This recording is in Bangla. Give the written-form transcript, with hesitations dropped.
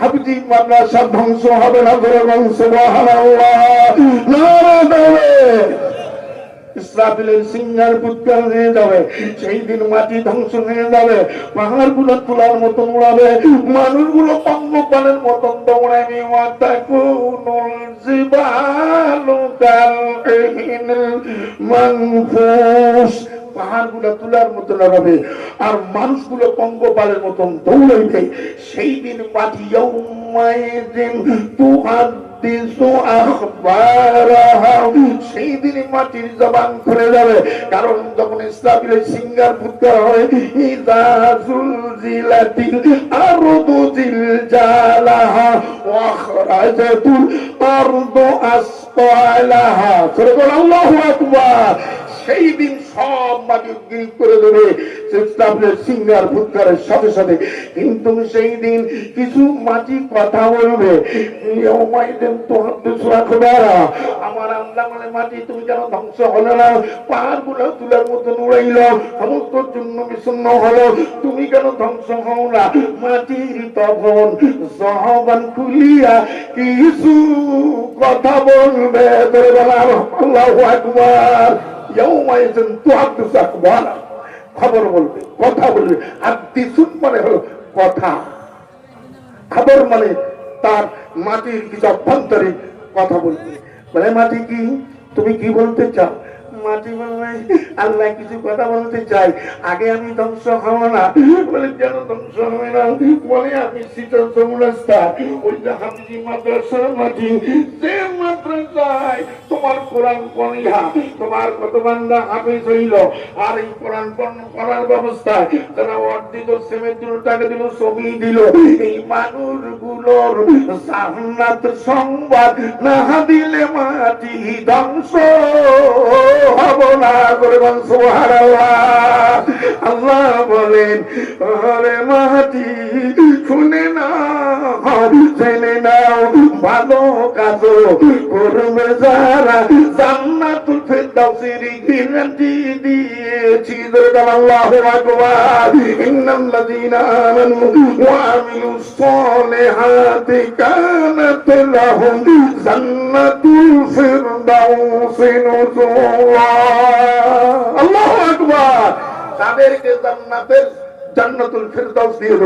হাবিজি মাদ্রাসা ধ্বংস হবে না করে সুবহানাল্লাহ। নারে নারে ইসরাফিলের সিংহার পুৎকার হয়ে যাবে, সেই দিন মাটি ধ্বংস হয়ে যাবে, পাহাড় গুলো তোলার মতন উড়াবে, মানুষগুলো পঙ্গপালের মতন দৌড়াবে। ওয়াতাকুনুল জিবালু কাল-ইহিনিল মানফুস, পাহাড় গুলো তুলার মতন হবে আর মানুষগুলো পঙ্গপালের মতন দৌড়াইবে। সেই দিন মাটি ইয়াউমাইযিন তুহাদ্দিসু আখবারাহা, সেই দিন মাটির জবান খুলে যাবে। কারণ যখন ইসরাফিলের সিংহার ফুৎকার হয়, ইযা যুলজিলাতিল আরদু জিলজালাহা ওয়া আখরাজাতুল আরদু আসকালাহা। সূরা আল্লাহু আকবার। সেই দিন সব মাটি গিল করে দেবে ইসরাফিলের সিংহার ফুৎকারের সাথে সাথে। কিন্তু সেই দিন কিছু মাটি কথা বলবে, আমার আল্লাহ বলে, মাটি তুমি কেন ধ্বংস হলো না? পাহাড় গুলো তুলার মতো উড়াইল, সমস্ত জন্য বিচ্ছিন্ন হলো, তুমি কেন ধ্বংস হও না? মাটির তখন জহবান খুলিয়া কিছু কথা বলবে। আল্লাহু আকবার। ইয়াউমাইযিন তুহাদ্দিসু আখবারা, খবর বলবে, কথা বলবে। হাদিসুন মানে হলো কথা, খবর মানে তার মাটির কিছু অভ্যন্তরীণ কথা বলবে। বলে মাটি কি, তুমি কি বলতে চাও? মাটি বলবে, আল্লাহ কিছু কথা বলতে চাই, আগে আমি ধ্বংস হব না। বলে কেন ধ্বংস হবে না? বলে আমি শীতল চৌরাস্তা, ওই যে হাফিজি মাদ্রাসার মাটি, যে মাদ্রাসায় তোমার কোরআন পড়িয়া তোমার কত বান্দা হাফেজ হইল, আর এই কোরআন পড়ার ব্যবস্থায় তারা অর্ধেক সিমেন্ট দিল, টাকা দিল, ছবি দিল, এই মানুষগুলোর জান্নাত সংবাদ না দিলে মাটি ধ্বংস হব না করে সুবহানাল্লাহ। আল্লাহ বলেন, ওরে মাটি শুনে নাও, জেনে নাও, ভালো কাজ করবে যারা, জান্নাতুল ফিরদাউসের গ্যারান্টি দিয়েছি। আল্লাহু আকবার। ইন্নাল্লাযীনা আমানু ওয়া আমিলুস সালিহাতি কানাত লাহুম জান্নাতুল ফিরদাউসি নুজুলা। আল্লাহু আকবার। তাদেরকে জান্নাতুল ফিরদাউস দিয়ে